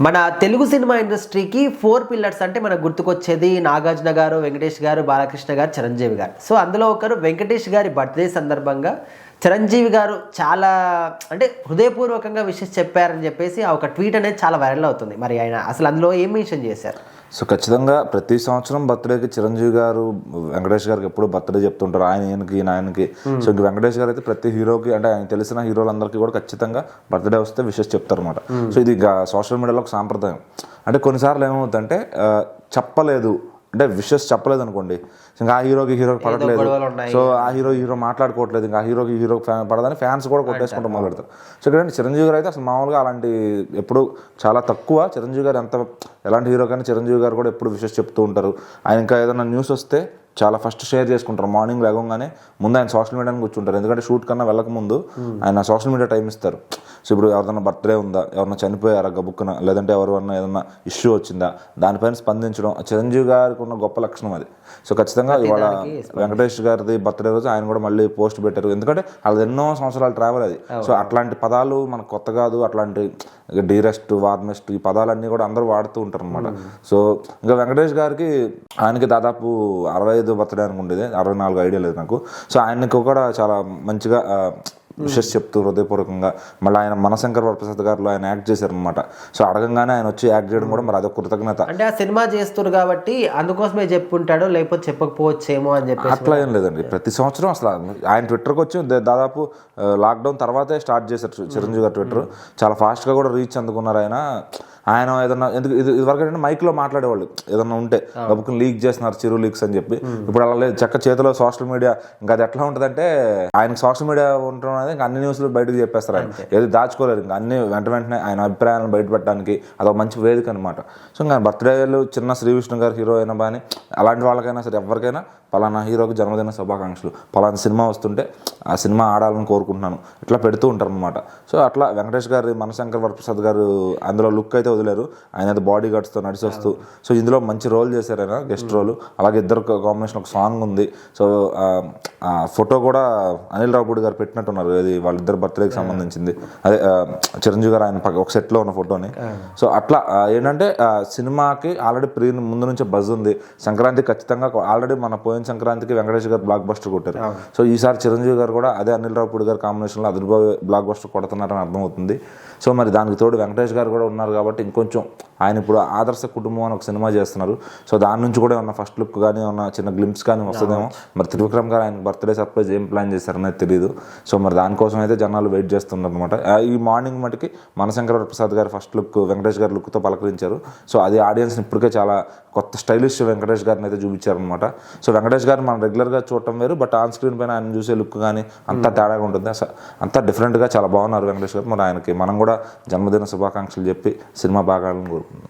మన తెలుగు సినిమా ఇండస్ట్రీకి 4 పిల్లర్స్ అంటే మనకు గుర్తుకొచ్చేది నాగార్జున గారు, వెంకటేష్ గారు, బాలకృష్ణ గారు, చిరంజీవి గారు. సో అందులో ఒకరు వెంకటేష్ గారి బర్త్డే సందర్భంగా చిరంజీవి గారు చాలా అంటే హృదయపూర్వకంగా విషెస్ చెప్పారని చెప్పేసి ఆ ఒక ట్వీట్ అనేది చాలా వైరల్ అవుతుంది. మరి ఆయన అసలు అందులో ఏం మెన్షన్ చేశారు? సో ఖచ్చితంగా ప్రతి సంవత్సరం బర్త్డేకి చిరంజీవి గారు వెంకటేష్ గారికి ఎప్పుడు బర్త్డే చెప్తుంటారు, ఆయనకి. సో ఇంక వెంకటేష్ గారు అయితే ప్రతి హీరోకి అంటే ఆయన తెలిసిన హీరోలందరికీ కూడా ఖచ్చితంగా బర్త్డే వస్తే విషెస్ చెప్తారనమాట. సో ఇది సోషల్ మీడియాలో ఒక సాంప్రదాయం. అంటే కొన్నిసార్లు ఏమవుతుందంటే చెప్పలేదు అంటే విషెస్ చెప్పలేదు అనుకోండి, ఇంకా ఆ హీరోకి పడట్లేదు, సో ఆ హీరో మాట్లాడుకోవట్లేదు, ఇంకా ఆ హీరోకి పడదని ఫ్యాన్స్ కూడా కొట్టేసుకుంటూ మొదలెడతారు. సో ఇక్కడ చిరంజీవి గారు అయితే అసలు మామూలుగా అలాంటి ఎప్పుడు చాలా తక్కువ. చిరంజీవి గారు ఎలాంటి హీరో కానీ చిరంజీవి గారు కూడా ఎప్పుడు విషెస్ చెప్తూ ఉంటారు. ఆయన ఇంకా ఏదైనా న్యూస్ వస్తే చాలా ఫస్ట్ షేర్ చేసుకుంటారు. మార్నింగ్ లేవగానే ముందు ఆయన సోషల్ మీడియాని కూర్చుంటారు, ఎందుకంటే షూట్ కన్నా వెళ్ళకముందు ఆయన సోషల్ మీడియా టైం ఇస్తారు. సో ఇప్పుడు ఎవరైనా బర్త్డే ఉందా, ఎవరైనా చనిపోయారా గబుక్కున, లేదంటే ఎవరైనా ఏదైనా ఇష్యూ వచ్చిందా, దానిపైన స్పందించడం చిరంజీవి గారికి ఉన్న గొప్ప లక్షణం అది. సో ఖచ్చితంగా ఇవాళ వెంకటేష్ గారిది బర్త్డే రోజు ఆయన కూడా మళ్ళీ పోస్ట్ పెట్టారు, ఎందుకంటే వాళ్ళది ఎన్నో సంవత్సరాల ట్రావెల్ అది. సో అట్లాంటి పదాలు మనకు కొత్త కాదు, అట్లాంటి డీరెస్ట్, వార్మెస్ట్ ఈ పదాలన్నీ కూడా అందరూ వాడుతూ ఉంటారు అనమాట. సో ఇంకా వెంకటేష్ గారికి ఆయనకి దాదాపు 65 బర్త్డే అనుకుంటుంది, 64 ఐడియా లేదు నాకు. సో ఆయనకు కూడా చాలా మంచిగా విషెస్ చెప్తూ హృదయపూర్వకంగా మళ్ళీ ఆయన మనశంకర్ వరప్రసాద్ గారిలో ఆయన యాక్ట్ చేశారనమాట. సో అడగంగానే ఆయన వచ్చి యాక్ట్ చేయడం కూడా మరి అదొక కృతజ్ఞత. అంటే ఆ సినిమా చేస్తారు కాబట్టి అందుకోసమే చెప్పుంటాడు, లేకపోతే చెప్పకపోవచ్చేమో అని చెప్పి అట్లా ఏం లేదండి. ప్రతి సంవత్సరం అసలు ఆయన ట్విట్టర్కి వచ్చి దాదాపు లాక్డౌన్ తర్వాతే స్టార్ట్ చేశారు చిరంజీవి గారు ట్విట్టర్. చాలా ఫాస్ట్గా కూడా రీచ్ అందుకున్నారు ఆయన ఏదన్నా ఎందుకు ఇదివరకు ఏంటంటే మైక్లో మాట్లాడేవాళ్ళు ఏదన్నా ఉంటే గబుక్కుని లీక్ చేస్తున్నారు, చిరు లీక్స్ అని చెప్పి. ఇప్పుడు అలా లేదు, చక్క చేతిలో సోషల్ మీడియా. ఇంకా అది ఎట్లా ఉంటుందంటే ఆయనకు సోషల్ మీడియా ఉండడం అనేది ఇంకా అన్ని న్యూస్లు బయటకు చెప్పేస్తారు. ఆయన ఏది దాచుకోలేరు, ఇంకా అన్ని వెంటనే ఆయన అభిప్రాయాలను బయటపెట్టడానికి అదొక మంచి వేదిక అనమాట. సో ఇంకా బర్త్డేలు చిన్న శ్రీ విష్ణు గారు హీరో అయినా కానీ అలాంటి వాళ్ళకైనా సరే ఎవరికైనా పలానా హీరోకి జన్మదిన శుభాకాంక్షలు, పలానా సినిమా వస్తుంటే ఆ సినిమా ఆడాలని కోరుకుంటున్నాను, ఇట్లా పెడుతూ ఉంటారు అనమాట. సో అట్లా వెంకటేష్ గారి మనశంకర్ వరప్రసాద్ గారు అందులో లుక్ అయితే వదిలేరు, ఆయన అయితే బాడీ గార్డ్స్తో నడిచి వస్తూ. సో ఇందులో మంచి రోల్ చేశారు ఆయన, గెస్ట్ రోల్. అలాగే ఇద్దరు కాంబినేషన్ ఒక సాంగ్ ఉంది. సో ఫోటో కూడా అనిల్ రావుపూడి గారు పెట్టినట్టున్నారు, అది వాళ్ళిద్దరు బర్త్డేకి సంబంధించింది. అదే చిరంజీవి గారు ఆయన ఒక సెట్లో ఉన్న ఫోటోని. సో అట్లా ఏంటంటే సినిమాకి ఆల్రెడీ ముందు నుంచే బజ్ ఉంది. సంక్రాంతి ఖచ్చితంగా ఆల్రెడీ మన పోయిన సంక్రాంతికి వెంకటేష్ గారు బ్లాక్ బస్టర్ కొట్టారు. సో ఈసారి చిరంజీవి గారు కూడా అదే అనిల్ రావుపూడి గారు కాంబినేషన్లో అదిరిపోయే బ్లాక్ బస్టర్ కొడుతున్నారని అర్థమవుతుంది. సో మరి దానికి తోడు వెంకటేష్ గారు కూడా ఉన్నారు కాబట్టి ఇంకొంచెం ఆయన ఇప్పుడు ఆదర్శ కుటుంబం అని ఒక సినిమా చేస్తున్నారు. సో దాని నుంచి కూడా ఏమన్నా ఫస్ట్ లుక్ కానీ ఏమన్నా చిన్న గ్లింప్స్ కానీ వస్తుందేమో. మరి త్రివిక్రమ్ గారు ఆయన బర్త్డే సర్ప్రైజ్ ఏం ప్లాన్ చేశారనేది తెలియదు. సో మరి దానికోసం అయితే జనాలు వెయిట్ చేస్తున్నారు అనమాట. ఈ మార్నింగ్ మటుకి మనశంకర ప్రసాద్ గారు ఫస్ట్ లుక్ వెంకటేష్ గారి లుక్తో పలకరించారు. సో అది ఆడియన్స్ని ఇప్పటికే చాలా కొత్త స్టైలిష్ వెంకటేష్ గారిని అయితే చూపించారనమాట. సో వెంకటేష్ గారిని మనం రెగ్యులర్గా చూడటం వేరు, బట్ ఆన్ స్క్రీన్ పైన ఆయన చూసే లుక్ కానీ అంతా తేడాగా ఉంటుంది. అంతా డిఫరెంట్గా చాలా బాగున్నారు వెంకటేష్ గారు. మరి ఆయనకి మనం కూడా జన్మదిన శుభాకాంక్షలు చెప్పి సినిమా బాగా కోరుకుందాం.